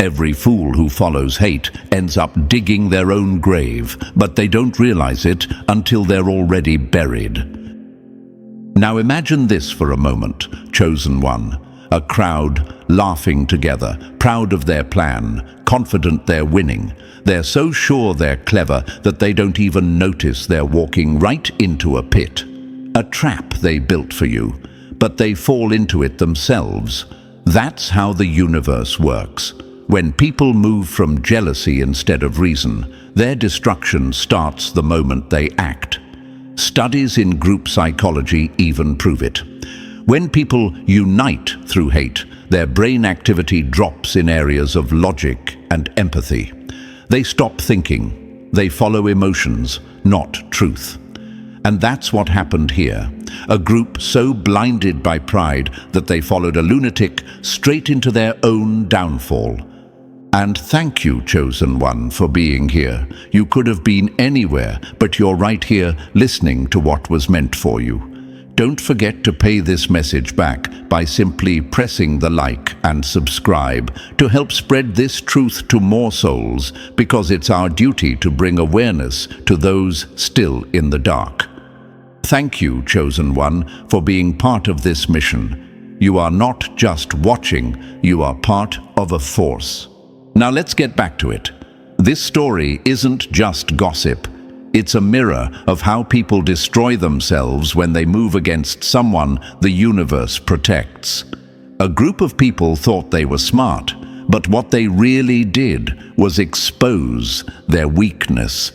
Every fool who follows hate ends up digging their own grave, but they don't realize it until they're already buried. Now imagine this for a moment, chosen one. A crowd laughing together, proud of their plan, confident they're winning. They're so sure they're clever that they don't even notice they're walking right into a pit. A trap they built for you, but they fall into it themselves. That's how the universe works. When people move from jealousy instead of reason, their destruction starts the moment they act. Studies in group psychology even prove it. When people unite through hate, their brain activity drops in areas of logic and empathy. They stop thinking. They follow emotions, not truth. And that's what happened here. A group so blinded by pride that they followed a lunatic straight into their own downfall. And thank you, chosen one, for being here. You could have been anywhere, but you're right here listening to what was meant for you. Don't forget to pay this message back by simply pressing the like and subscribe to help spread this truth to more souls, because it's our duty to bring awareness to those still in the dark. Thank you, chosen one, for being part of this mission. You are not just watching, you are part of a force. Now let's get back to it. This story isn't just gossip. It's a mirror of how people destroy themselves when they move against someone the universe protects. A group of people thought they were smart, but what they really did was expose their weakness.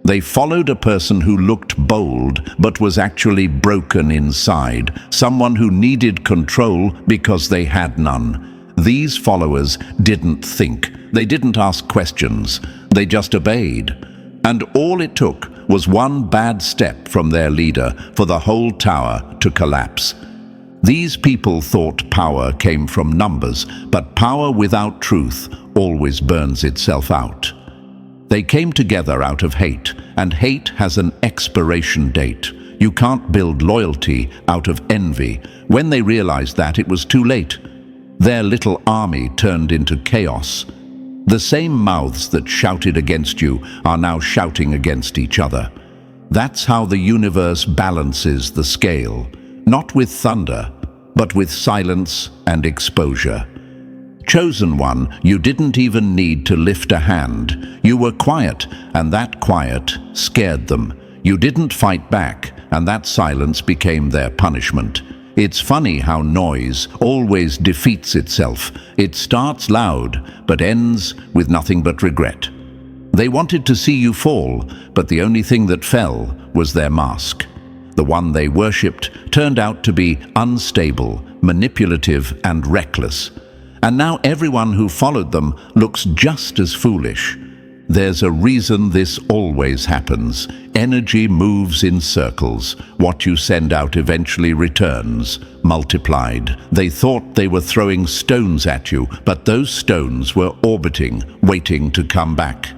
They followed a person who looked bold but was actually broken inside, someone who needed control because they had none. These followers didn't think. They didn't ask questions. They just obeyed. And all it took was one bad step from their leader for the whole tower to collapse. These people thought power came from numbers, but power without truth always burns itself out. They came together out of hate, and hate has an expiration date. You can't build loyalty out of envy. When they realized that, it was too late. Their little army turned into chaos. The same mouths that shouted against you are now shouting against each other. That's how the universe balances the scale, not with thunder, but with silence and exposure. Chosen one, you didn't even need to lift a hand. You were quiet, and that quiet scared them. You didn't fight back, and that silence became their punishment. It's funny how noise always defeats itself. It starts loud, but ends with nothing but regret. They wanted to see you fall, but the only thing that fell was their mask. The one they worshipped turned out to be unstable, manipulative, and reckless. And now everyone who followed them looks just as foolish. There's a reason this always happens. Energy moves in circles. What you send out eventually returns, multiplied. They thought they were throwing stones at you, but those stones were orbiting, waiting to come back.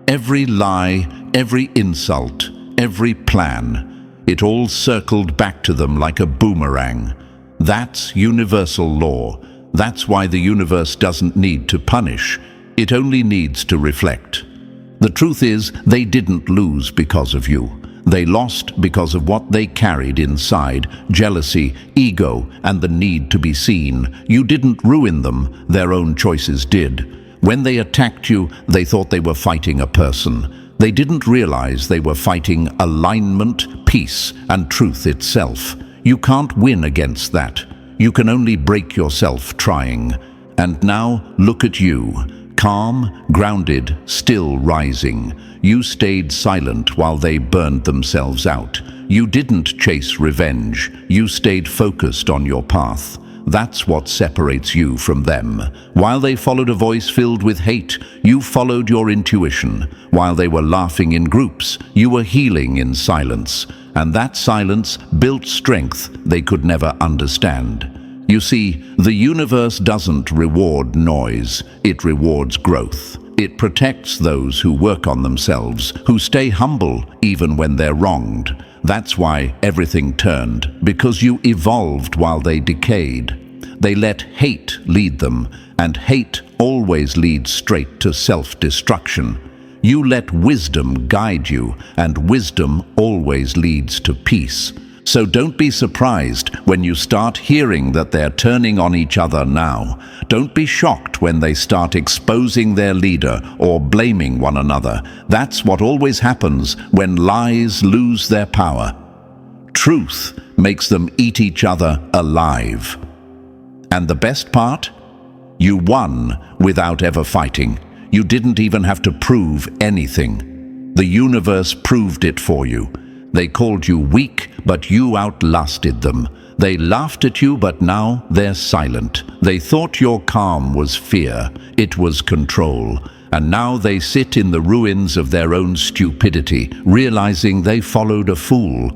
Every lie, every insult, every plan, it all circled back to them like a boomerang. That's universal law. That's why the universe doesn't need to punish. It only needs to reflect. The truth is, they didn't lose because of you. They lost because of what they carried inside: jealousy, ego, and the need to be seen. You didn't ruin them, their own choices did. When they attacked you, they thought they were fighting a person. They didn't realize they were fighting alignment, peace, and truth itself. You can't win against that. You can only break yourself trying. And now, look at you. Calm, grounded, still rising. You stayed silent while they burned themselves out. You didn't chase revenge. You stayed focused on your path. That's what separates you from them. While they followed a voice filled with hate, you followed your intuition. While they were laughing in groups, you were healing in silence. And that silence built strength they could never understand. You see, the universe doesn't reward noise, it rewards growth. It protects those who work on themselves, who stay humble even when they're wronged. That's why everything turned, because you evolved while they decayed. They let hate lead them, and hate always leads straight to self-destruction. You let wisdom guide you, and wisdom always leads to peace. So don't be surprised when you start hearing that they're turning on each other now. Don't be shocked when they start exposing their leader or blaming one another. That's what always happens when lies lose their power. Truth makes them eat each other alive. And the best part? You won without ever fighting. You didn't even have to prove anything. The universe proved it for you. They called you weak, but you outlasted them. They laughed at you, but now they're silent. They thought your calm was fear. It was control. And now they sit in the ruins of their own stupidity, realizing they followed a fool.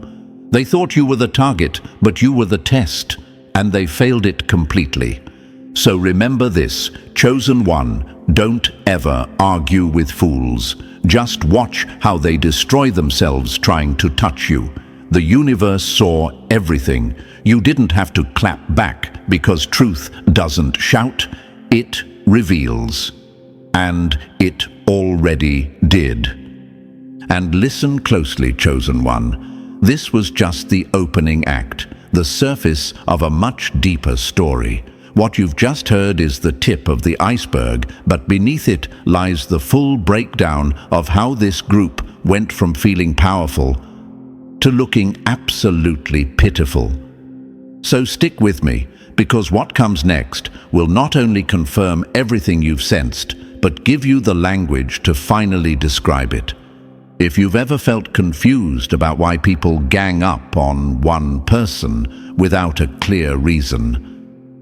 They thought you were the target, but you were the test, and they failed it completely. So remember this, chosen one, don't ever argue with fools. Just watch how they destroy themselves trying to touch you. The universe saw everything. You didn't have to clap back because truth doesn't shout, it reveals. And it already did. And listen closely, chosen one. This was just the opening act, the surface of a much deeper story. What you've just heard is the tip of the iceberg, but beneath it lies the full breakdown of how this group went from feeling powerful to looking absolutely pitiful. So stick with me, because what comes next will not only confirm everything you've sensed, but give you the language to finally describe it. If you've ever felt confused about why people gang up on one person without a clear reason,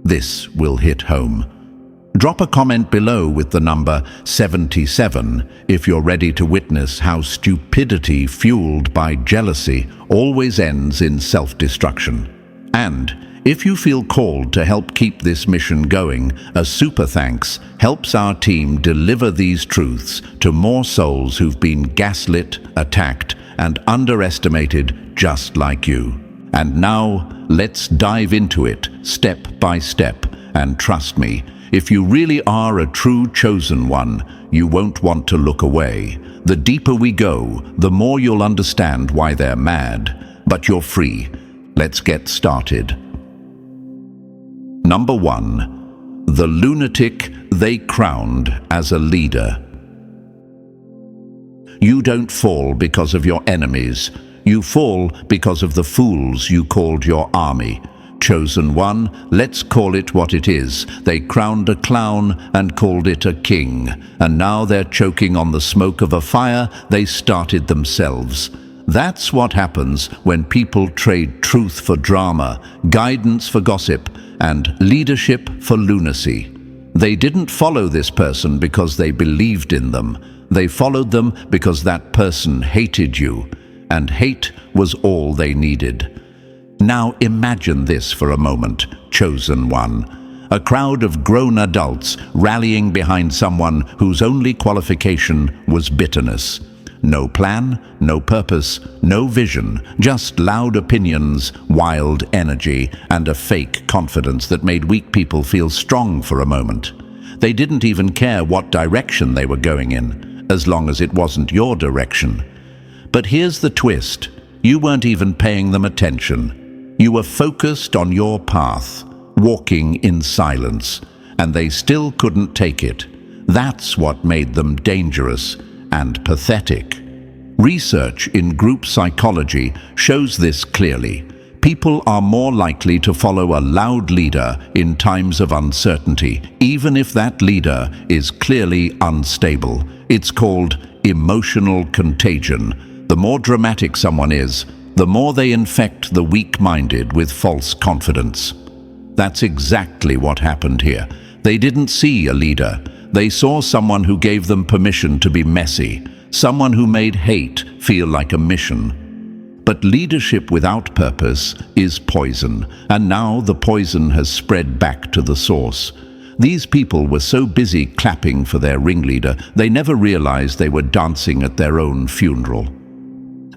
this will hit home. Drop a comment below with the number 77 if you're ready to witness how stupidity fueled by jealousy always ends in self-destruction. And if you feel called to help keep this mission going, a super thanks helps our team deliver these truths to more souls who've been gaslit, attacked, and underestimated just like you. And now, let's dive into it, step by step. And trust me, if you really are a true chosen one, you won't want to look away. The deeper we go, the more you'll understand why they're mad. But you're free. Let's get started. Number 1. The lunatic they crowned as a leader. You don't fall because of your enemies. You fall because of the fools you called your army. Chosen one, let's call it what it is. They crowned a clown and called it a king. And now they're choking on the smoke of a fire they started themselves. That's what happens when people trade truth for drama, guidance for gossip, and leadership for lunacy. They didn't follow this person because they believed in them. They followed them because that person hated you. And hate was all they needed. Now imagine this for a moment, chosen one. A crowd of grown adults rallying behind someone whose only qualification was bitterness. No plan, no purpose, no vision, just loud opinions, wild energy, and a fake confidence that made weak people feel strong for a moment. They didn't even care what direction they were going in, as long as it wasn't your direction. But here's the twist. You weren't even paying them attention. You were focused on your path, walking in silence, and they still couldn't take it. That's what made them dangerous and pathetic. Research in group psychology shows this clearly. People are more likely to follow a loud leader in times of uncertainty, even if that leader is clearly unstable. It's called emotional contagion. The more dramatic someone is, the more they infect the weak-minded with false confidence. That's exactly what happened here. They didn't see a leader. They saw someone who gave them permission to be messy, someone who made hate feel like a mission. But leadership without purpose is poison, and now the poison has spread back to the source. These people were so busy clapping for their ringleader, they never realized they were dancing at their own funeral.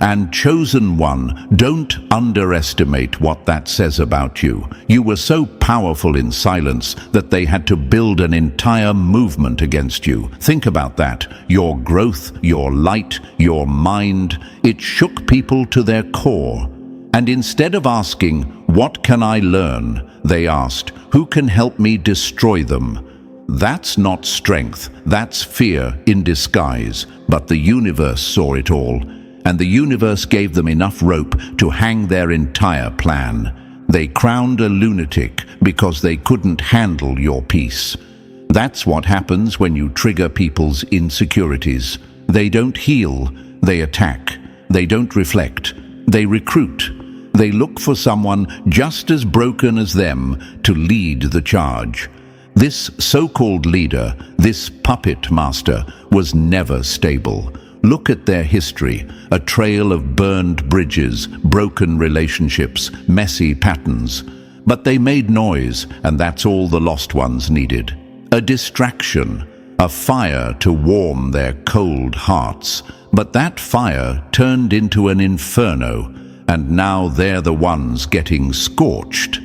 And chosen one, don't underestimate what that says about you. You were so powerful in silence that they had to build an entire movement against you. Think about that. Your growth, your light, your mind, it shook people to their core. And instead of asking, "What can I learn?" they asked, "Who can help me destroy them?" That's not strength, that's fear in disguise. But the universe saw it all, and the universe gave them enough rope to hang their entire plan. They crowned a lunatic because they couldn't handle your peace. That's what happens when you trigger people's insecurities. They don't heal, they attack. They don't reflect, they recruit. They look for someone just as broken as them to lead the charge. This so-called leader, this puppet master, was never stable. Look at their history, a trail of burned bridges, broken relationships, messy patterns. But they made noise, and that's all the lost ones needed. A distraction, a fire to warm their cold hearts. But that fire turned into an inferno, and now they're the ones getting scorched.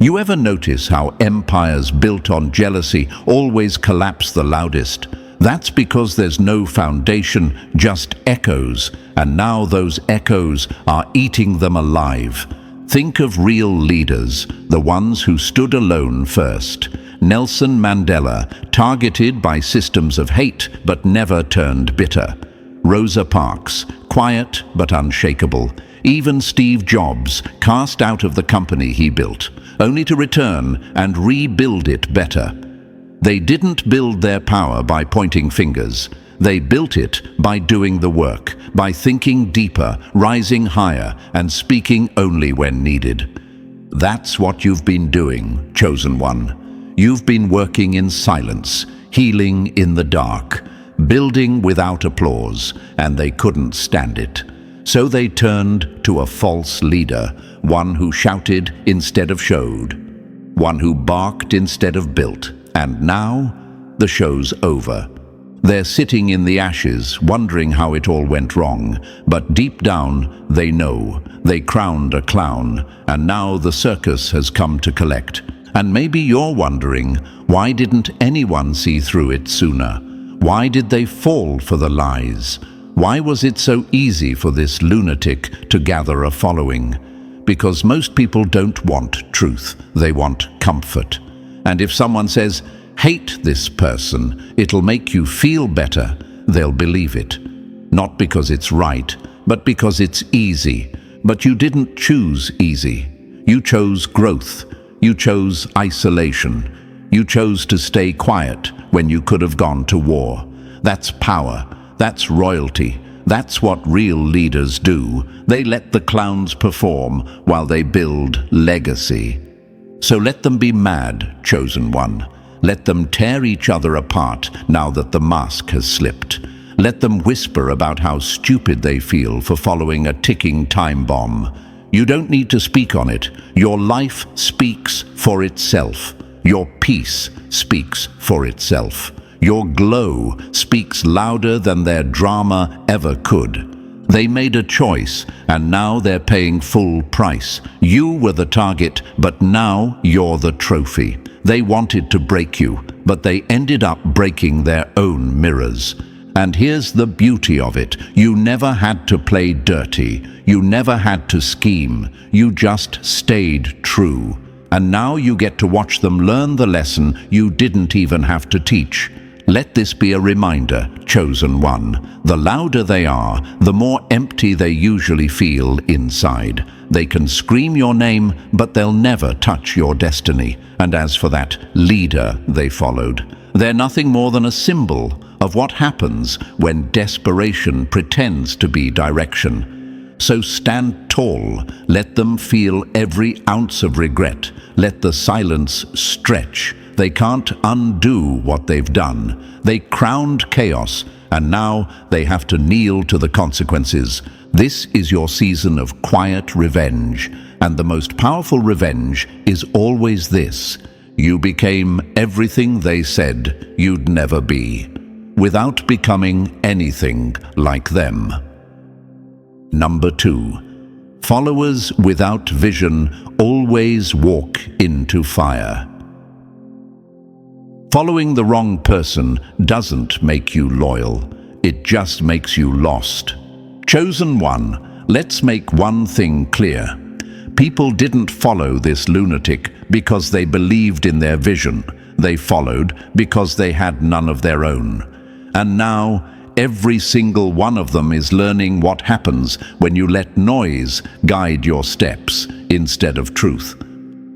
You ever notice how empires built on jealousy always collapse the loudest? That's because there's no foundation, just echoes, and now those echoes are eating them alive. Think of real leaders, the ones who stood alone first. Nelson Mandela, targeted by systems of hate but never turned bitter. Rosa Parks, quiet but unshakable. Even Steve Jobs, cast out of the company he built, only to return and rebuild it better. They didn't build their power by pointing fingers. They built it by doing the work, by thinking deeper, rising higher, and speaking only when needed. That's what you've been doing, chosen one. You've been working in silence, healing in the dark, building without applause, and they couldn't stand it. So they turned to a false leader, one who shouted instead of showed, one who barked instead of built. And now, the show's over. They're sitting in the ashes, wondering how it all went wrong. But deep down, they know. They crowned a clown, and now the circus has come to collect. And maybe you're wondering, why didn't anyone see through it sooner? Why did they fall for the lies? Why was it so easy for this lunatic to gather a following? Because most people don't want truth, they want comfort. And if someone says, "Hate this person, it'll make you feel better," they'll believe it. Not because it's right, but because it's easy. But you didn't choose easy. You chose growth. You chose isolation. You chose to stay quiet when you could have gone to war. That's power. That's royalty. That's what real leaders do. They let the clowns perform while they build legacy. So let them be mad, chosen one. Let them tear each other apart now that the mask has slipped. Let them whisper about how stupid they feel for following a ticking time bomb. You don't need to speak on it. Your life speaks for itself. Your peace speaks for itself. Your glow speaks louder than their drama ever could. They made a choice, and now they're paying full price. You were the target, but now you're the trophy. They wanted to break you, but they ended up breaking their own mirrors. And here's the beauty of it. You never had to play dirty. You never had to scheme. You just stayed true. And now you get to watch them learn the lesson you didn't even have to teach. Let this be a reminder, chosen one. The louder they are, the more empty they usually feel inside. They can scream your name, but they'll never touch your destiny. And as for that leader they followed, they're nothing more than a symbol of what happens when desperation pretends to be direction. So stand tall, let them feel every ounce of regret, let the silence stretch. They can't undo what they've done. They crowned chaos, and now they have to kneel to the consequences. This is your season of quiet revenge, and the most powerful revenge is always this. You became everything they said you'd never be, without becoming anything like them. Number 2. Followers without vision always walk into fire. Following the wrong person doesn't make you loyal. It just makes you lost. Chosen one, let's make one thing clear. People didn't follow this lunatic because they believed in their vision. They followed because they had none of their own. And now, every single one of them is learning what happens when you let noise guide your steps instead of truth.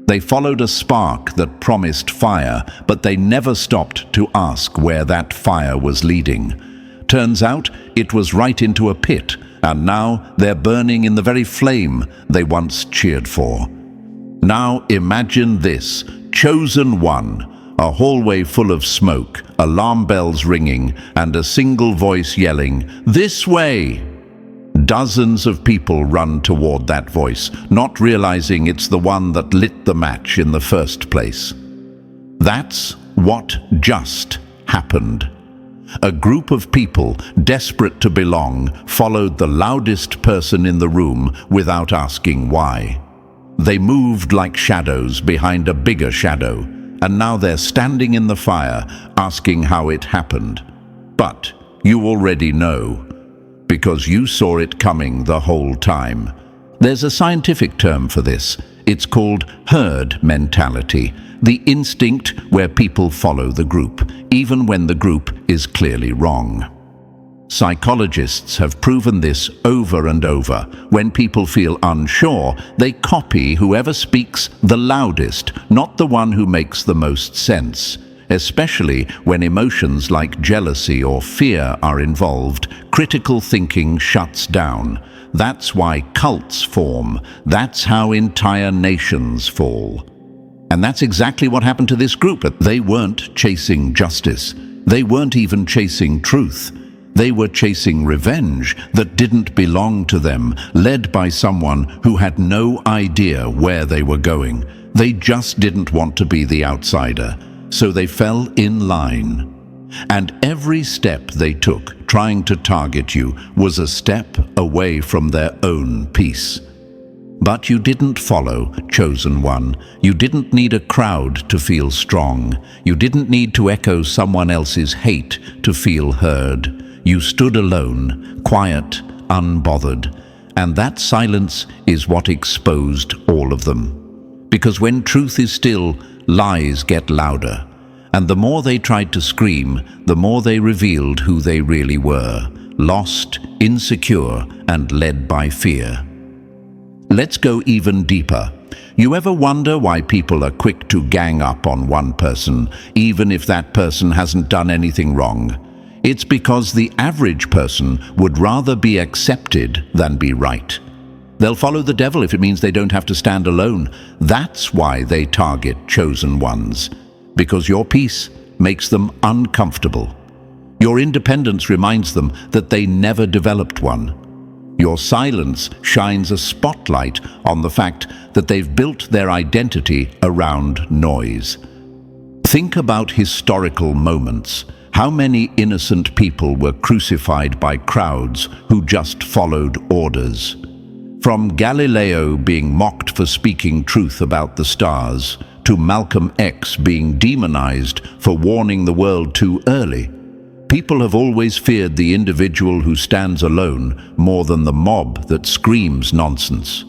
They followed a spark that promised fire, but they never stopped to ask where that fire was leading. Turns out it was right into a pit, and now they're burning in the very flame they once cheered for. Now imagine this: chosen one, a hallway full of smoke, alarm bells ringing, and a single voice yelling, "This way!" Dozens of people run toward that voice, not realizing it's the one that lit the match in the first place. That's what just happened. A group of people, desperate to belong, followed the loudest person in the room without asking why. They moved like shadows behind a bigger shadow, and now they're standing in the fire, asking how it happened. But you already know, because you saw it coming the whole time. There's a scientific term for this. It's called herd mentality, the instinct where people follow the group, even when the group is clearly wrong. Psychologists have proven this over and over. When people feel unsure, they copy whoever speaks the loudest, not the one who makes the most sense. Especially when emotions like jealousy or fear are involved, critical thinking shuts down. That's why cults form. That's how entire nations fall. And that's exactly what happened to this group. They weren't chasing justice. They weren't even chasing truth. They were chasing revenge that didn't belong to them, led by someone who had no idea where they were going. They just didn't want to be the outsider, so they fell in line. And every step they took trying to target you was a step away from their own peace. But you didn't follow, chosen one. You didn't need a crowd to feel strong. You didn't need to echo someone else's hate to feel heard. You stood alone, quiet, unbothered. And that silence is what exposed all of them. Because when truth is still, lies get louder. And the more they tried to scream, the more they revealed who they really were: lost, insecure, and led by fear. Let's go even deeper. You ever wonder why people are quick to gang up on one person, even if that person hasn't done anything wrong? It's because the average person would rather be accepted than be right. They'll follow the devil if it means they don't have to stand alone. That's why they target chosen ones. Because your peace makes them uncomfortable. Your independence reminds them that they never developed one. Your silence shines a spotlight on the fact that they've built their identity around noise. Think about historical moments. How many innocent people were crucified by crowds who just followed orders? From Galileo being mocked for speaking truth about the stars, to Malcolm X being demonized for warning the world too early. People have always feared the individual who stands alone more than the mob that screams nonsense.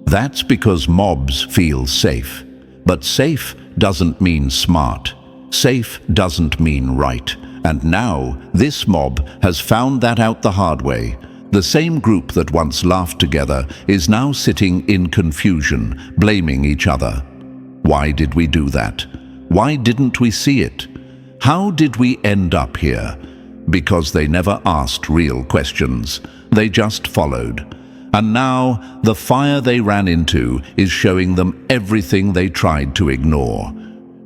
That's because mobs feel safe. But safe doesn't mean smart. Safe doesn't mean right. And now, this mob has found that out the hard way. The same group that once laughed together is now sitting in confusion, blaming each other. Why did we do that? Why didn't we see it? How did we end up here? Because they never asked real questions. They just followed. And now, the fire they ran into is showing them everything they tried to ignore.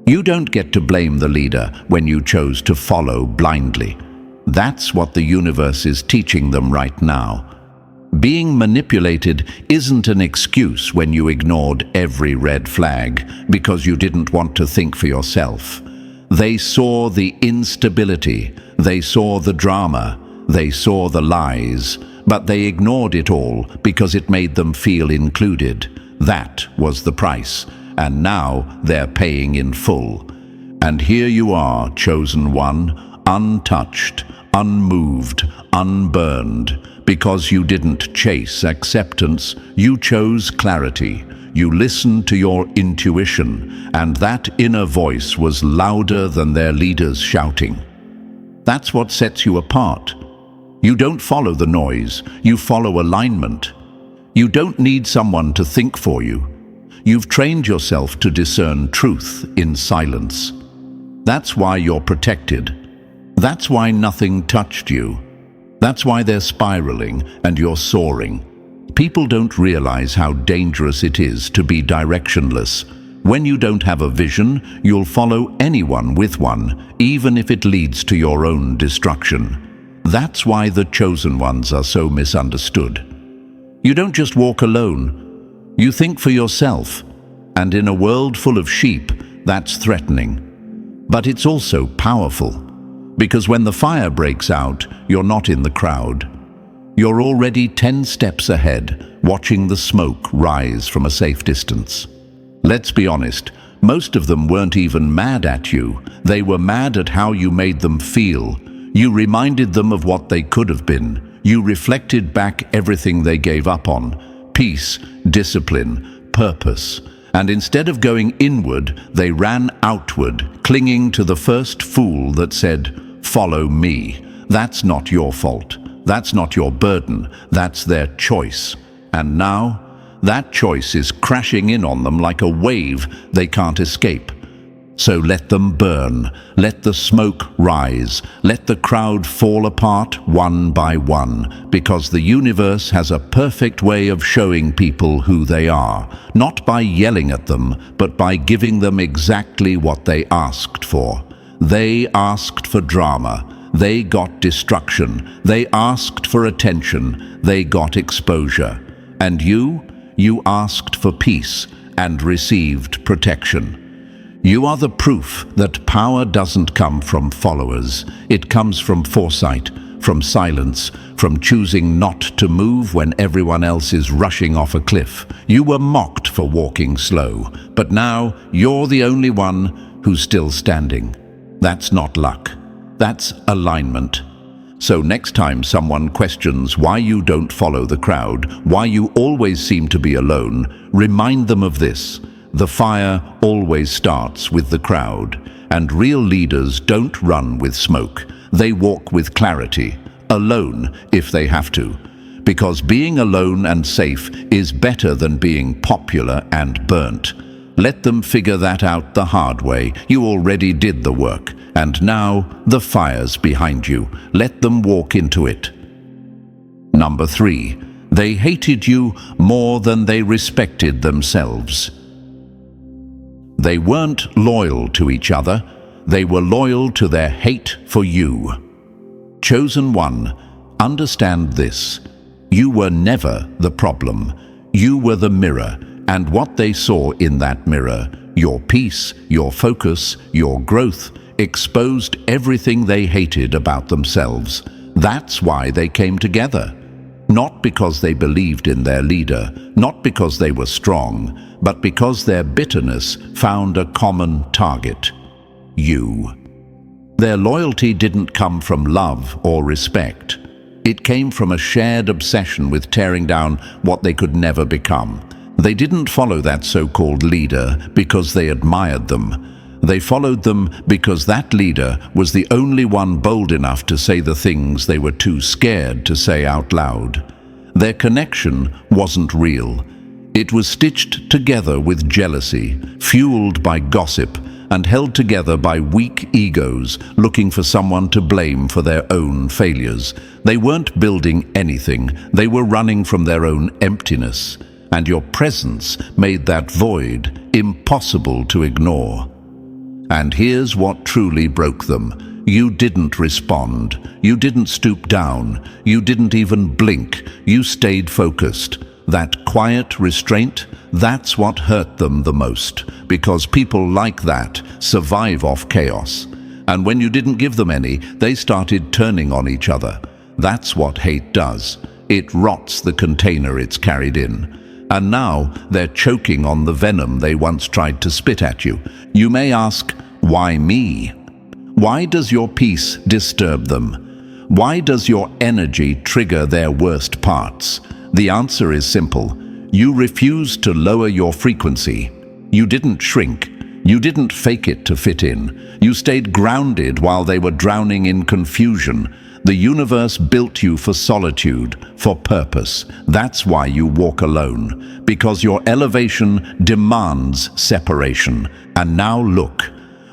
You don't get to blame the leader when you chose to follow blindly. That's what the universe is teaching them right now. Being manipulated isn't an excuse when you ignored every red flag because you didn't want to think for yourself. They saw the instability, they saw the drama, they saw the lies, but they ignored it all because it made them feel included. That was the price, and now they're paying in full. And here you are, chosen one, untouched, unmoved, unburned, because you didn't chase acceptance, you chose clarity. You listened to your intuition, and that inner voice was louder than their leaders shouting. That's what sets you apart. You don't follow the noise, you follow alignment. You don't need someone to think for you. You've trained yourself to discern truth in silence. That's why you're protected. That's why nothing touched you. That's why they're spiraling and you're soaring. People don't realize how dangerous it is to be directionless. When you don't have a vision, you'll follow anyone with one, even if it leads to your own destruction. That's why the chosen ones are so misunderstood. You don't just walk alone. You think for yourself. And in a world full of sheep, that's threatening. But it's also powerful. Because when the fire breaks out, you're not in the crowd. You're already 10 steps ahead, watching the smoke rise from a safe distance. Let's be honest, most of them weren't even mad at you. They were mad at how you made them feel. You reminded them of what they could have been. You reflected back everything they gave up on: peace, discipline, purpose. And instead of going inward, they ran outward, clinging to the first fool that said, "Follow me." That's not your fault. That's not your burden. That's their choice. And now, that choice is crashing in on them like a wave they can't escape. So let them burn. Let the smoke rise. Let the crowd fall apart one by one, because the universe has a perfect way of showing people who they are, not by yelling at them, but by giving them exactly what they asked for. They asked for drama. They got destruction. They asked for attention. They got exposure. And you asked for peace and received protection. You are the proof that power doesn't come from followers. It comes from foresight, from silence, from choosing not to move when everyone else is rushing off a cliff. You were mocked for walking slow, but now you're the only one who's still standing. That's not luck. That's alignment. So next time someone questions why you don't follow the crowd, why you always seem to be alone, remind them of this. The fire always starts with the crowd, and real leaders don't run with smoke. They walk with clarity, alone if they have to. Because being alone and safe is better than being popular and burnt. Let them figure that out the hard way. You already did the work. And now the fire's behind you. Let them walk into it. Number 3, they hated you more than they respected themselves. They weren't loyal to each other. They were loyal to their hate for you. Chosen one, understand this. You were never the problem. You were the mirror, and what they saw in that mirror, your peace, your focus, your growth, exposed everything they hated about themselves. That's why they came together. Not because they believed in their leader, not because they were strong, but because their bitterness found a common target: you. Their loyalty didn't come from love or respect. It came from a shared obsession with tearing down what they could never become. They didn't follow that so-called leader because they admired them. They followed them because that leader was the only one bold enough to say the things they were too scared to say out loud. Their connection wasn't real. It was stitched together with jealousy, fueled by gossip, and held together by weak egos looking for someone to blame for their own failures. They weren't building anything. They were running from their own emptiness. And your presence made that void impossible to ignore. And here's what truly broke them. You didn't respond. You didn't stoop down. You didn't even blink. You stayed focused. That quiet restraint, that's what hurt them the most, because people like that survive off chaos. And when you didn't give them any, they started turning on each other. That's what hate does. it rots the container it's carried in. And now they're choking on the venom they once tried to spit at you. You may ask, why me? Why does your peace disturb them? Why does your energy trigger their worst parts? The answer is simple. You refuse to lower your frequency. You didn't shrink. You didn't fake it to fit in. You stayed grounded while they were drowning in confusion. The universe built you for solitude, for purpose. That's why you walk alone, because your elevation demands separation. And now look.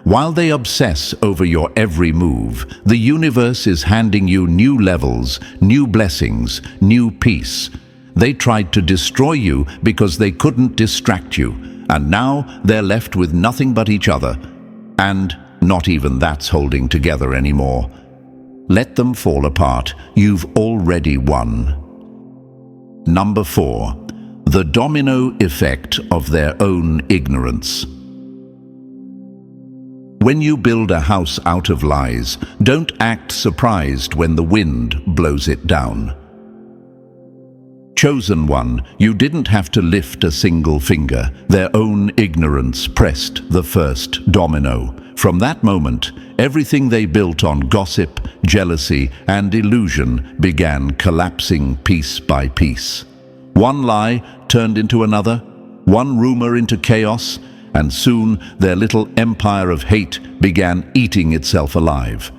While they obsess over your every move, the universe is handing you new levels, new blessings, new peace. They tried to destroy you because they couldn't distract you, and now they're left with nothing but each other. And not even that's holding together anymore. Let them fall apart. You've already won. Number 4. The domino effect of their own ignorance. When you build a house out of lies, don't act surprised when the wind blows it down. Chosen one, you didn't have to lift a single finger. Their own ignorance pressed the first domino. From that moment, everything they built on gossip, jealousy, and illusion began collapsing piece by piece. One lie turned into another, one rumor into chaos, and soon their little empire of hate began eating itself alive.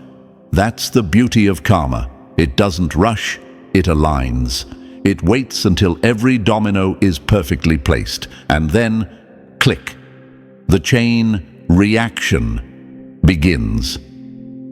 That's the beauty of karma. It doesn't rush, it aligns. It waits until every domino is perfectly placed, and then, click. The chain reaction begins.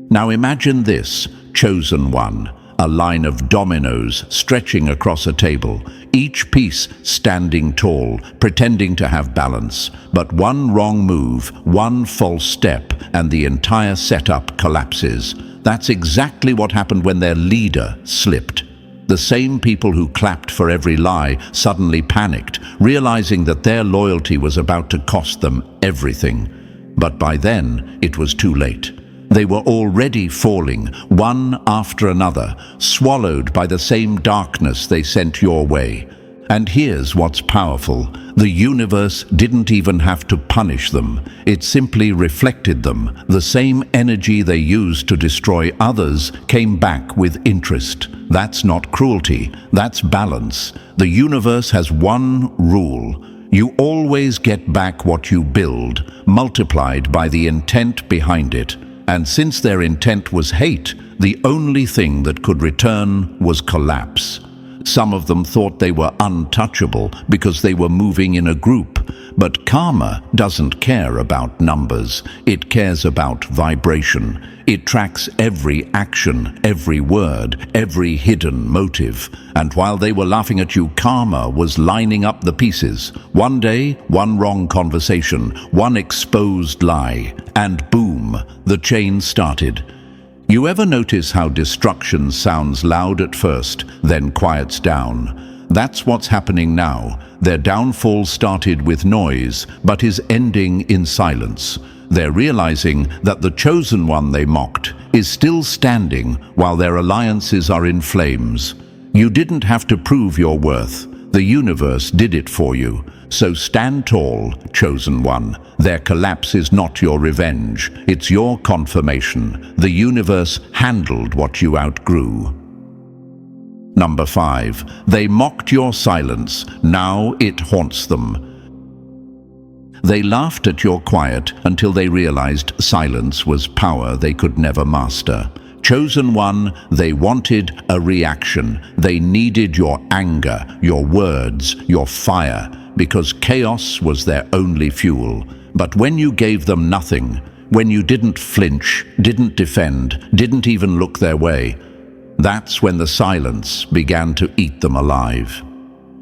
Now imagine this, chosen one, a line of dominoes stretching across a table, each piece standing tall, pretending to have balance. But one wrong move, one false step, and the entire setup collapses. That's exactly what happened when their leader slipped. The same people who clapped for every lie suddenly panicked, realizing that their loyalty was about to cost them everything. But by then, it was too late. They were already falling, one after another, swallowed by the same darkness they sent your way. And here's what's powerful. The universe didn't even have to punish them. It simply reflected them. The same energy they used to destroy others came back with interest. That's not cruelty, that's balance. The universe has one rule. You always get back what you build, multiplied by the intent behind it. And since their intent was hate, the only thing that could return was collapse. Some of them thought they were untouchable because they were moving in a group. But karma doesn't care about numbers. It cares about vibration. It tracks every action, every word, every hidden motive. And while they were laughing at you, karma was lining up the pieces. One day, one wrong conversation, one exposed lie, and boom, the chain started. You ever notice how destruction sounds loud at first, then quiets down? That's what's happening now. Their downfall started with noise, but is ending in silence. They're realizing that the chosen one they mocked is still standing while their alliances are in flames. You didn't have to prove your worth. The universe did it for you. So stand tall, chosen one. Their collapse is not your revenge. It's your confirmation. The universe handled what you outgrew. Number 5. They mocked your silence. Now it haunts them. They laughed at your quiet until they realized silence was power they could never master. Chosen one, they wanted a reaction. They needed your anger, your words, your fire, because chaos was their only fuel. But when you gave them nothing, when you didn't flinch, didn't defend, didn't even look their way, that's when the silence began to eat them alive.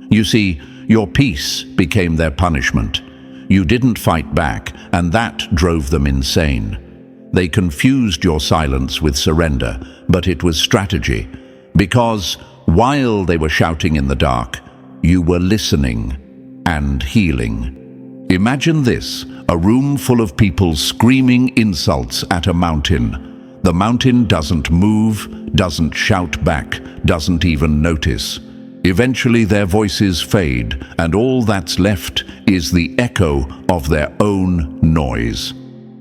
You see, your peace became their punishment. You didn't fight back, and that drove them insane. They confused your silence with surrender, but it was strategy. Because while they were shouting in the dark, you were listening and healing. Imagine this, a room full of people screaming insults at a mountain. The mountain doesn't move, doesn't shout back, doesn't even notice. Eventually their voices fade, and all that's left is the echo of their own noise.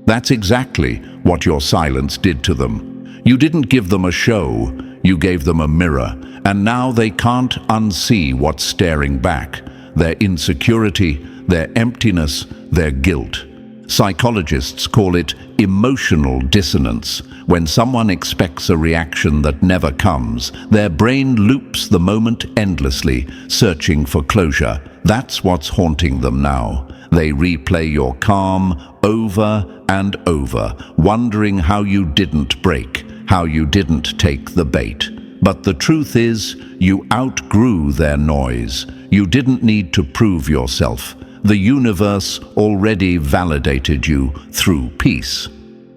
That's exactly what your silence did to them. You didn't give them a show, you gave them a mirror, and now they can't unsee what's staring back: their insecurity, their emptiness, their guilt. Psychologists call it emotional dissonance. When someone expects a reaction that never comes, their brain loops the moment endlessly, searching for closure. That's what's haunting them now. They replay your calm over and over, wondering how you didn't break, how you didn't take the bait. But the truth is, you outgrew their noise. You didn't need to prove yourself. The universe already validated you through peace.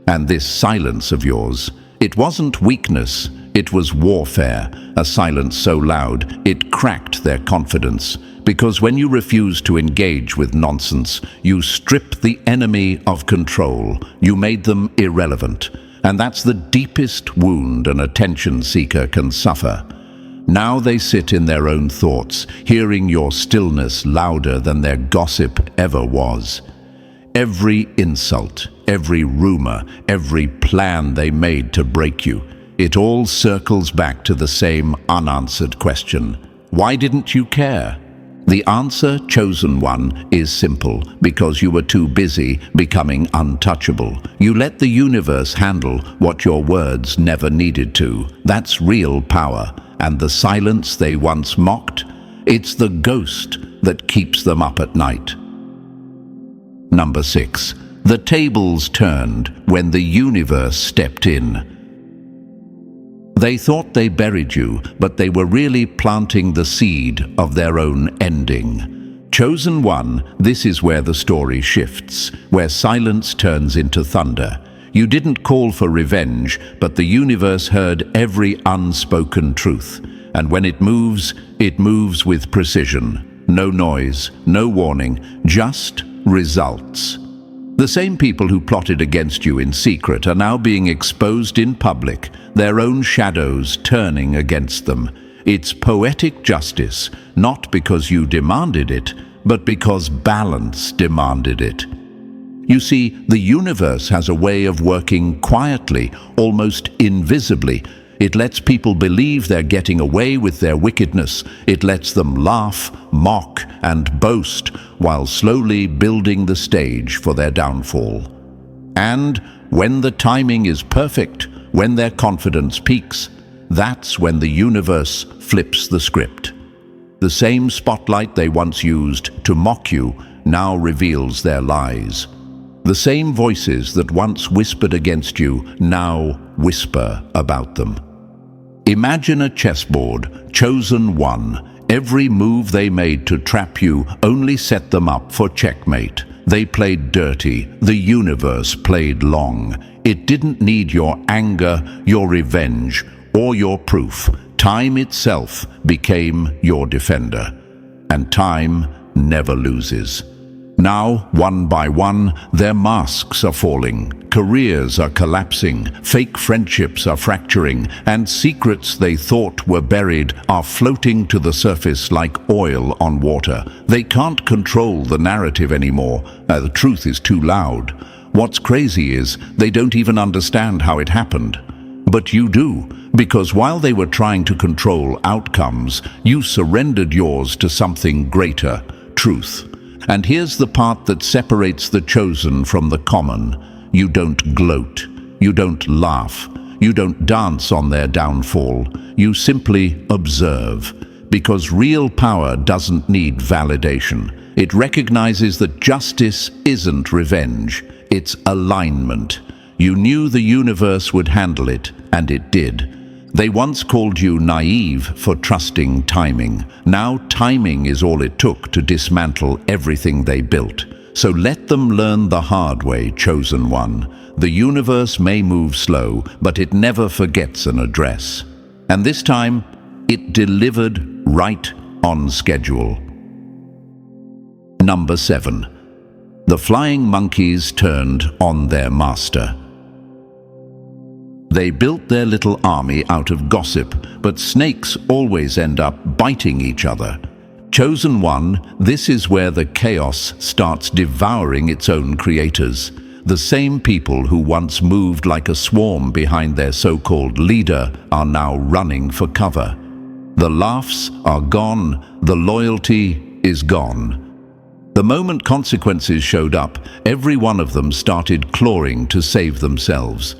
And this silence of yours, it wasn't weakness, it was warfare, a silence so loud it cracked their confidence. Because when you refuse to engage with nonsense, you strip the enemy of control, you made them irrelevant. And that's the deepest wound an attention seeker can suffer. Now they sit in their own thoughts, hearing your stillness louder than their gossip ever was. Every insult, every rumor, every plan they made to break you, it all circles back to the same unanswered question: why didn't you care? The answer, chosen one, is simple: because you were too busy becoming untouchable. You let the universe handle what your words never needed to. That's real power. And the silence they once mocked, it's the ghost that keeps them up at night. Number 6. The tables turned when the universe stepped in. They thought they buried you, but they were really planting the seed of their own ending. Chosen one, this is where the story shifts, where silence turns into thunder. You didn't call for revenge, but the universe heard every unspoken truth. And when it moves with precision. No noise, no warning, just results. The same people who plotted against you in secret are now being exposed in public, their own shadows turning against them. It's poetic justice, not because you demanded it, but because balance demanded it. You see, the universe has a way of working quietly, almost invisibly. It lets people believe they're getting away with their wickedness. It lets them laugh, mock, and boast, while slowly building the stage for their downfall. And when the timing is perfect, when their confidence peaks, that's when the universe flips the script. The same spotlight they once used to mock you now reveals their lies. The same voices that once whispered against you now whisper about them. Imagine a chessboard, chosen one. Every move they made to trap you only set them up for checkmate. They played dirty, the universe played long. It didn't need your anger, your revenge, or your proof. Time itself became your defender. And time never loses. Now, one by one, their masks are falling, careers are collapsing, fake friendships are fracturing, and secrets they thought were buried are floating to the surface like oil on water. They can't control the narrative anymore. The truth is too loud. What's crazy is they don't even understand how it happened. But you do, because while they were trying to control outcomes, you surrendered yours to something greater: truth. And here's the part that separates the chosen from the common. You don't gloat. You don't laugh. You don't dance on their downfall. You simply observe. Because real power doesn't need validation. It recognizes that justice isn't revenge. It's alignment. You knew the universe would handle it, and it did. They once called you naive for trusting timing. Now timing is all it took to dismantle everything they built. So let them learn the hard way, chosen one. The universe may move slow, but it never forgets an address. And this time, it delivered right on schedule. Number 7. The flying monkeys turned on their master. They built their little army out of gossip, but snakes always end up biting each other. Chosen One, this is where the chaos starts devouring its own creators. The same people who once moved like a swarm behind their so-called leader are now running for cover. The laughs are gone, the loyalty is gone. The moment consequences showed up, every one of them started clawing to save themselves.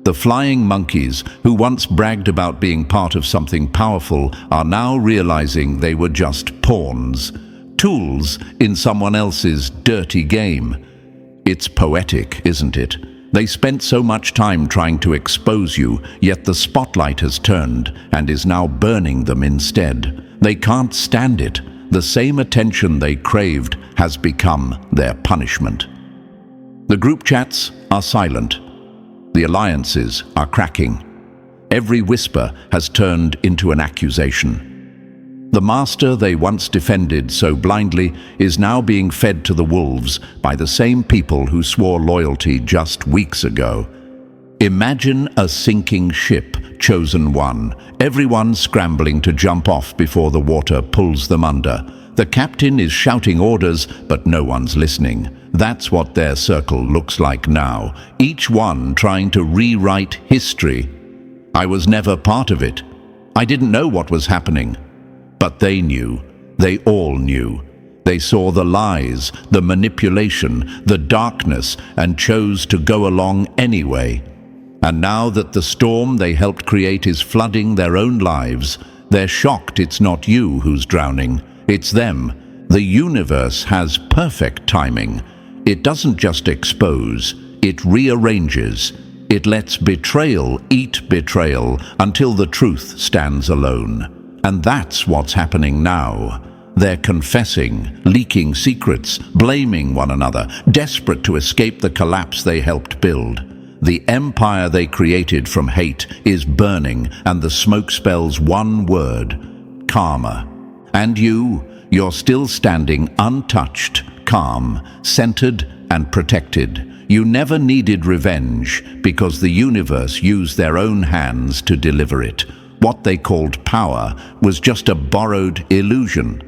The flying monkeys, who once bragged about being part of something powerful, are now realizing they were just pawns, tools in someone else's dirty game. It's poetic, isn't it? They spent so much time trying to expose you, yet the spotlight has turned and is now burning them instead. They can't stand it. The same attention they craved has become their punishment. The group chats are silent. The alliances are cracking. Every whisper has turned into an accusation. The master they once defended so blindly is now being fed to the wolves by the same people who swore loyalty just weeks ago. Imagine a sinking ship, Chosen One, everyone scrambling to jump off before the water pulls them under. The captain is shouting orders, but no one's listening. That's what their circle looks like now, each one trying to rewrite history. I was never part of it. I didn't know what was happening. But they knew. They all knew. They saw the lies, the manipulation, the darkness, and chose to go along anyway. And now that the storm they helped create is flooding their own lives, they're shocked it's not you who's drowning. It's them. The universe has perfect timing. It doesn't just expose, it rearranges. It lets betrayal eat betrayal until the truth stands alone. And that's what's happening now. They're confessing, leaking secrets, blaming one another, desperate to escape the collapse they helped build. The empire they created from hate is burning, and the smoke spells one word: karma. And you're still standing untouched, calm, centered, and protected. You never needed revenge because the universe used their own hands to deliver it. What they called power was just a borrowed illusion.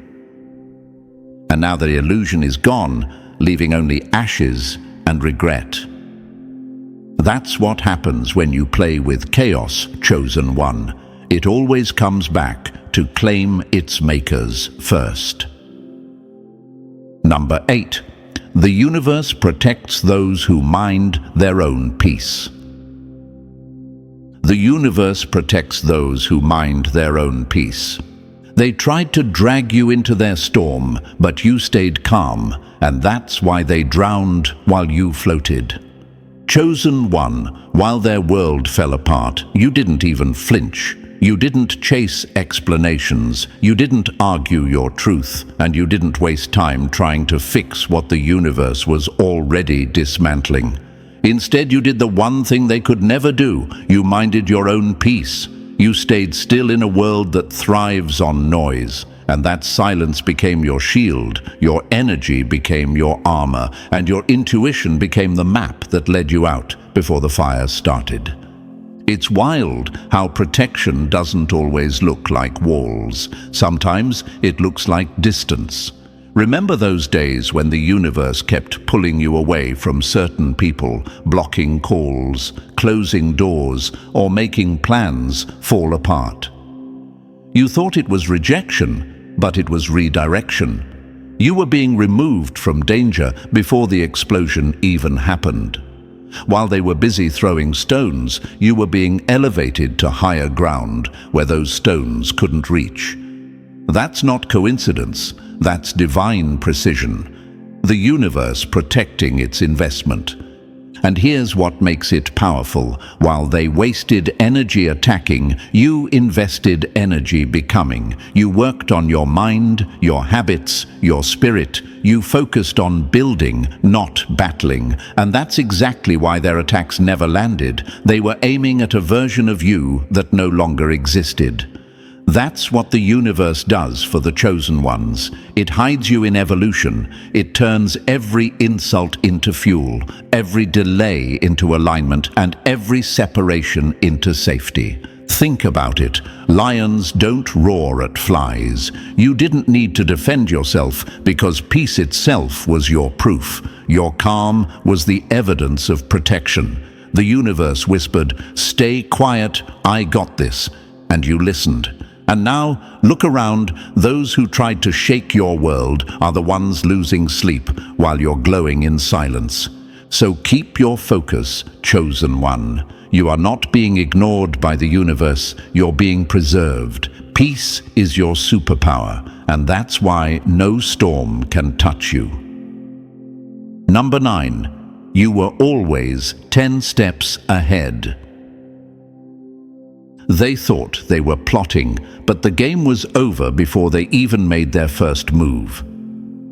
And now the illusion is gone, leaving only ashes and regret. That's what happens when you play with chaos, Chosen One. It always comes back to claim its makers first. Number 8. The universe protects those who mind their own peace. The universe protects those who mind their own peace. They tried to drag you into their storm, but you stayed calm, and that's why they drowned while you floated. Chosen One, while their world fell apart, you didn't even flinch. You didn't chase explanations, you didn't argue your truth, and you didn't waste time trying to fix what the universe was already dismantling. Instead, you did the one thing they could never do. You minded your own peace. You stayed still in a world that thrives on noise, and that silence became your shield, your energy became your armor, and your intuition became the map that led you out before the fire started. It's wild how protection doesn't always look like walls. Sometimes it looks like distance. Remember those days when the universe kept pulling you away from certain people, blocking calls, closing doors, or making plans fall apart? You thought it was rejection, but it was redirection. You were being removed from danger before the explosion even happened. While they were busy throwing stones, you were being elevated to higher ground where those stones couldn't reach. That's not coincidence, that's divine precision. The universe protecting its investment. And here's what makes it powerful. While they wasted energy attacking, you invested energy becoming. You worked on your mind, your habits, your spirit. You focused on building, not battling. And that's exactly why their attacks never landed. They were aiming at a version of you that no longer existed. That's what the universe does for the chosen ones. It hides you in evolution. It turns every insult into fuel, every delay into alignment, and every separation into safety. Think about it. Lions don't roar at flies. You didn't need to defend yourself because peace itself was your proof. Your calm was the evidence of protection. The universe whispered, "Stay quiet, I got this." And you listened. And now, look around. Those who tried to shake your world are the ones losing sleep while you're glowing in silence. So keep your focus, chosen one. You are not being ignored by the universe, you're being preserved. Peace is your superpower, and that's why no storm can touch you. Number 9. You were always 10 steps ahead. They thought they were plotting, but the game was over before they even made their first move.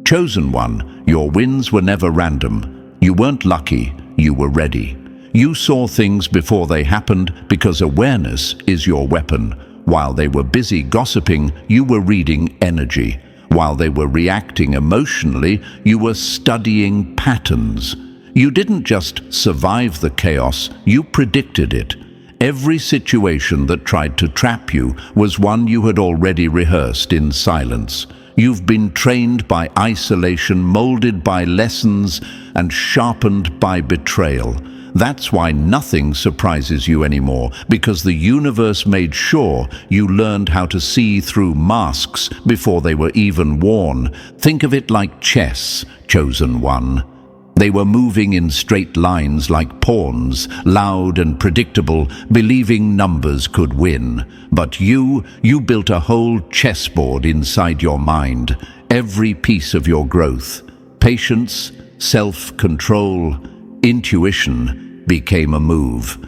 Chosen one, your wins were never random. You weren't lucky, you were ready. You saw things before they happened because awareness is your weapon. While they were busy gossiping, you were reading energy. While they were reacting emotionally, you were studying patterns. You didn't just survive the chaos, you predicted it. Every situation that tried to trap you was one you had already rehearsed in silence. You've been trained by isolation, molded by lessons, and sharpened by betrayal. That's why nothing surprises you anymore, because the universe made sure you learned how to see through masks before they were even worn. Think of it like chess, chosen one. They were moving in straight lines like pawns, loud and predictable, believing numbers could win. But you built a whole chessboard inside your mind, every piece of your growth. Patience, self-control, intuition became a move.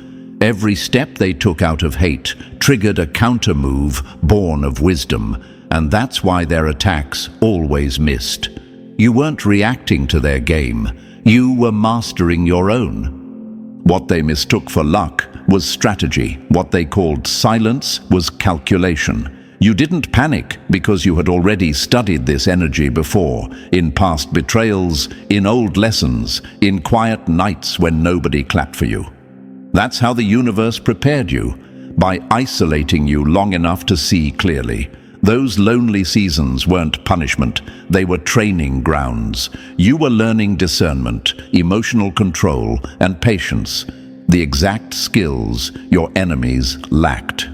Every step they took out of hate triggered a counter-move born of wisdom, and that's why their attacks always missed. You weren't reacting to their game. You were mastering your own. What they mistook for luck was strategy. What they called silence was calculation. You didn't panic because you had already studied this energy before, in past betrayals, in old lessons, in quiet nights when nobody clapped for you. That's how the universe prepared you, by isolating you long enough to see clearly. Those lonely seasons weren't punishment, they were training grounds. You were learning discernment, emotional control, and patience, the exact skills your enemies lacked.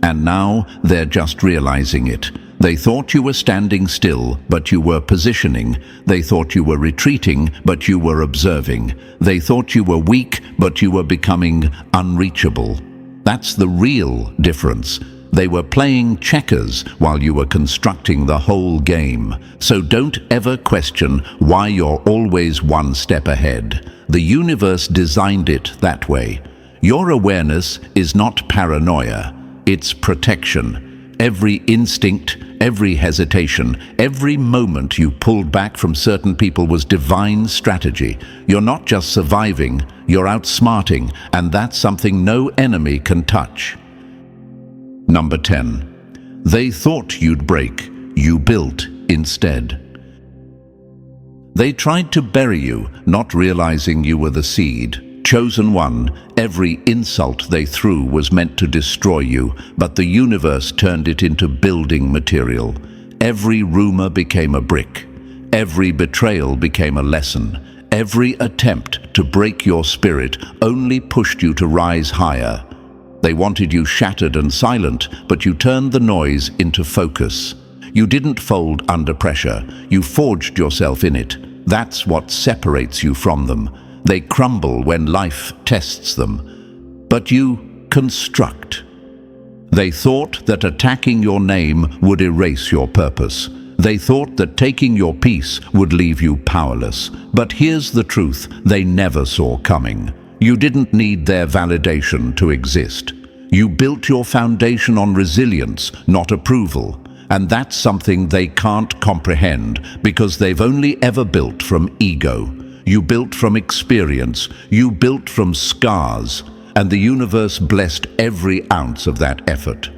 And now they're just realizing it. They thought you were standing still, but you were positioning. They thought you were retreating, but you were observing. They thought you were weak, but you were becoming unreachable. That's the real difference. They were playing checkers while you were constructing the whole game. So don't ever question why you're always one step ahead. The universe designed it that way. Your awareness is not paranoia. It's protection. Every instinct, every hesitation, every moment you pulled back from certain people was divine strategy. You're not just surviving, you're outsmarting, and that's something no enemy can touch. Number 10. They thought you'd break, you built instead. They tried to bury you, not realizing you were the seed. Chosen one, every insult they threw was meant to destroy you, but the universe turned it into building material. Every rumor became a brick. Every betrayal became a lesson. Every attempt to break your spirit only pushed you to rise higher. They wanted you shattered and silent, but you turned the noise into focus. You didn't fold under pressure. You forged yourself in it. That's what separates you from them. They crumble when life tests them. But you construct. They thought that attacking your name would erase your purpose. They thought that taking your peace would leave you powerless. But here's the truth they never saw coming. You didn't need their validation to exist. You built your foundation on resilience, not approval. And that's something they can't comprehend because they've only ever built from ego. You built from experience, you built from scars, and the universe blessed every ounce of that effort.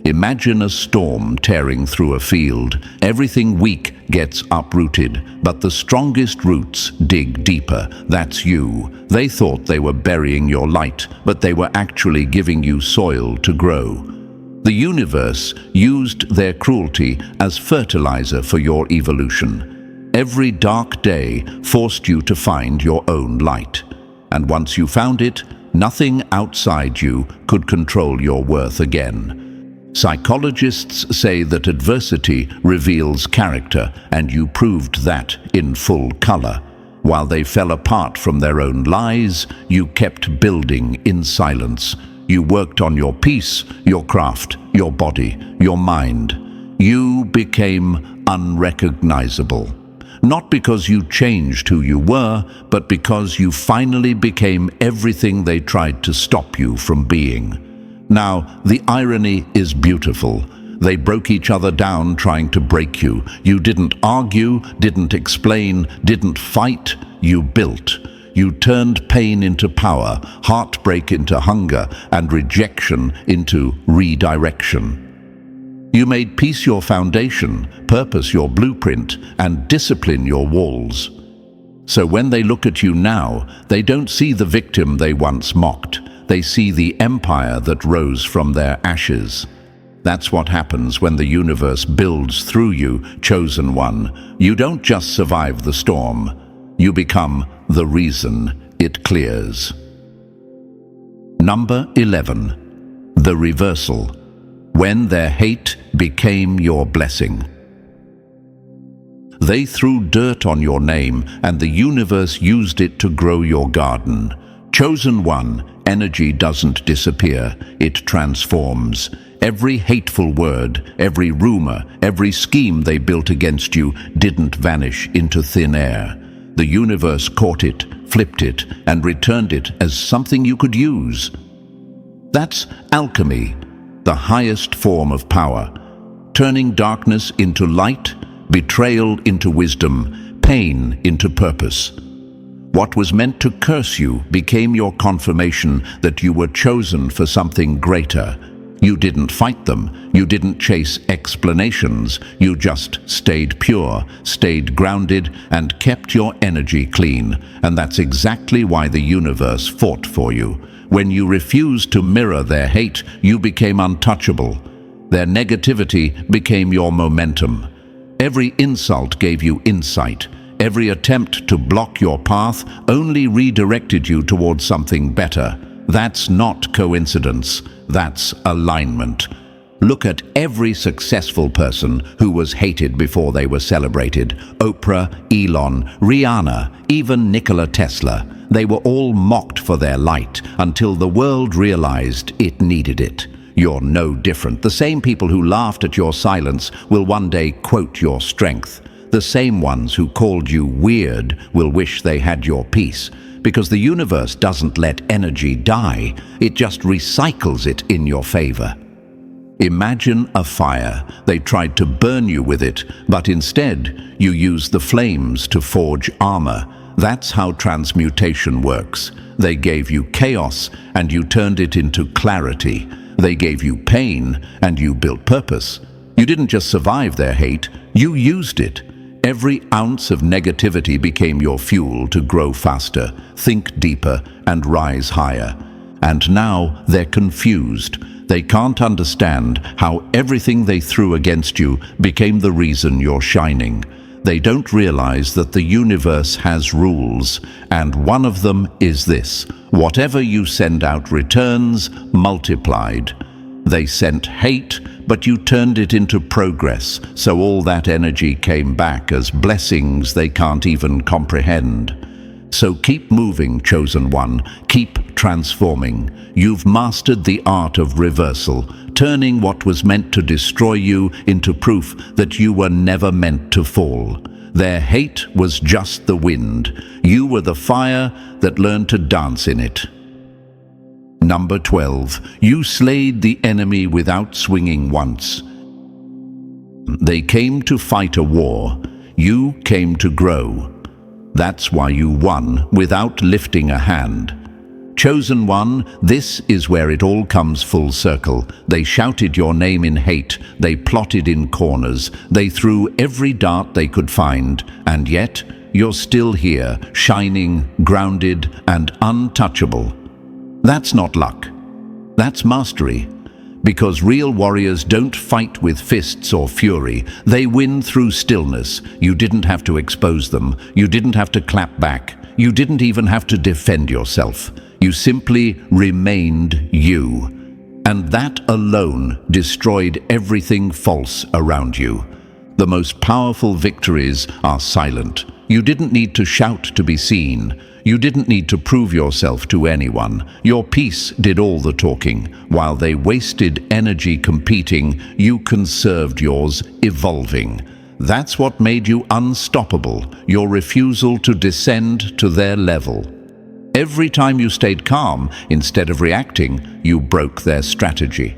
Imagine a storm tearing through a field. Everything weak gets uprooted, but the strongest roots dig deeper. That's you. They thought they were burying your light, but they were actually giving you soil to grow. The universe used their cruelty as fertilizer for your evolution. Every dark day forced you to find your own light. And once you found it, nothing outside you could control your worth again. Psychologists say that adversity reveals character, and you proved that in full color. While they fell apart from their own lies, you kept building in silence. You worked on your peace, your craft, your body, your mind. You became unrecognizable. Not because you changed who you were, but because you finally became everything they tried to stop you from being. Now, the irony is beautiful. They broke each other down trying to break you. You didn't argue, didn't explain, didn't fight. You built. You turned pain into power, heartbreak into hunger, and rejection into redirection. You made peace your foundation, purpose your blueprint, and discipline your walls. So when they look at you now, they don't see the victim they once mocked. They see the empire that rose from their ashes. That's what happens when the universe builds through you, chosen one. You don't just survive the storm. You become the reason it clears. Number 11. The reversal. When their hate became your blessing. They threw dirt on your name, and the universe used it to grow your garden. Chosen one, energy doesn't disappear, it transforms. Every hateful word, every rumor, every scheme they built against you didn't vanish into thin air. The universe caught it, flipped it, and returned it as something you could use. That's alchemy, the highest form of power, turning darkness into light, betrayal into wisdom, pain into purpose. What was meant to curse you became your confirmation that you were chosen for something greater. You didn't fight them, you didn't chase explanations, you just stayed pure, stayed grounded, and kept your energy clean. And that's exactly why the universe fought for you. When you refused to mirror their hate, you became untouchable. Their negativity became your momentum. Every insult gave you insight. Every attempt to block your path only redirected you towards something better. That's not coincidence. That's alignment. Look at every successful person who was hated before they were celebrated. Oprah, Elon, Rihanna, even Nikola Tesla. They were all mocked for their light until the world realized it needed it. You're no different. The same people who laughed at your silence will one day quote your strength. The same ones who called you weird will wish they had your peace. Because the universe doesn't let energy die, it just recycles it in your favor. Imagine a fire. They tried to burn you with it, but instead you used the flames to forge armor. That's how transmutation works. They gave you chaos, and you turned it into clarity. They gave you pain, and you built purpose. You didn't just survive their hate, you used it. Every ounce of negativity became your fuel to grow faster, think deeper, and rise higher. And now they're confused. They can't understand how everything they threw against you became the reason you're shining. They don't realize that the universe has rules, and one of them is this: whatever you send out returns multiplied. They sent hate, but you turned it into progress, so all that energy came back as blessings they can't even comprehend. So keep moving, chosen one. Keep transforming. You've mastered the art of reversal, turning what was meant to destroy you into proof that you were never meant to fall. Their hate was just the wind. You were the fire that learned to dance in it. Number 12. You slayed the enemy without swinging once. They came to fight a war. You came to grow. That's why you won without lifting a hand. Chosen One, this is where it all comes full circle. They shouted your name in hate, they plotted in corners, they threw every dart they could find, and yet you're still here, shining, grounded, and untouchable. That's not luck. That's mastery. Because real warriors don't fight with fists or fury. They win through stillness. You didn't have to expose them. You didn't have to clap back. You didn't even have to defend yourself. You simply remained you. And that alone destroyed everything false around you. The most powerful victories are silent. You didn't need to shout to be seen. You didn't need to prove yourself to anyone. Your peace did all the talking. While they wasted energy competing, you conserved yours, evolving. That's what made you unstoppable, your refusal to descend to their level. Every time you stayed calm, instead of reacting, you broke their strategy.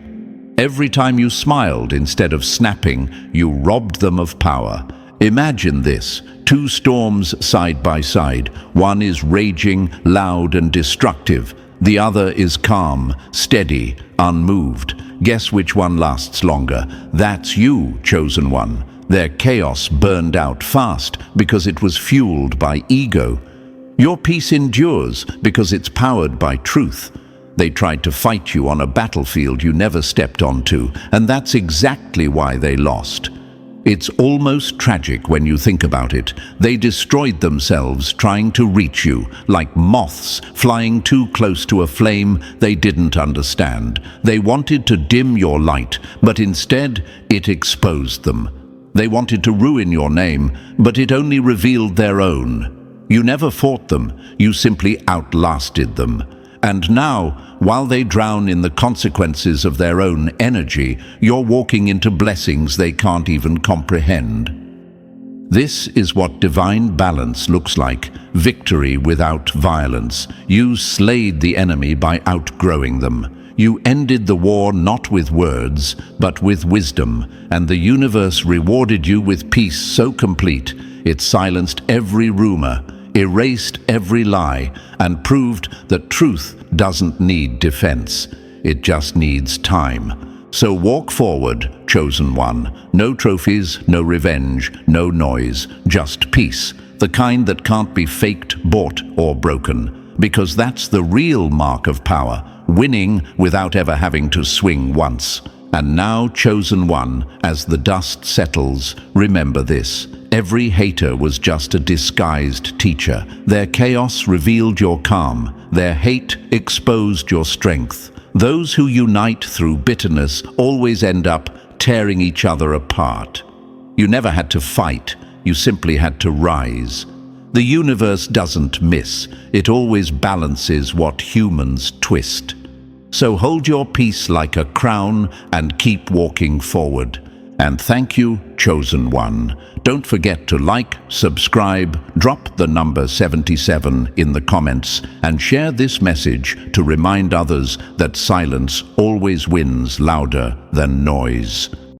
Every time you smiled, instead of snapping, you robbed them of power. Imagine this, two storms side by side. One is raging, loud and destructive. The other is calm, steady, unmoved. Guess which one lasts longer? That's you, Chosen One. Their chaos burned out fast because it was fueled by ego. Your peace endures because it's powered by truth. They tried to fight you on a battlefield you never stepped onto, and that's exactly why they lost. It's almost tragic when you think about it. They destroyed themselves trying to reach you, like moths flying too close to a flame they didn't understand. They wanted to dim your light, but instead it exposed them. They wanted to ruin your name, but it only revealed their own. You never fought them, you simply outlasted them. And now, while they drown in the consequences of their own energy, you're walking into blessings they can't even comprehend. This is what divine balance looks like, victory without violence. You slayed the enemy by outgrowing them. You ended the war not with words, but with wisdom, and the universe rewarded you with peace so complete, it silenced every rumor, erased every lie, and proved that truth doesn't need defense. It just needs time. So walk forward, Chosen One. No trophies, no revenge, no noise, just peace. The kind that can't be faked, bought, or broken. Because that's the real mark of power, winning without ever having to swing once. And now, Chosen One, as the dust settles, remember this. Every hater was just a disguised teacher. Their chaos revealed your calm. Their hate exposed your strength. Those who unite through bitterness always end up tearing each other apart. You never had to fight. You simply had to rise. The universe doesn't miss. It always balances what humans twist. So hold your peace like a crown and keep walking forward. And thank you, Chosen One. Don't forget to like, subscribe, drop the number 77 in the comments, and share this message to remind others that silence always wins louder than noise.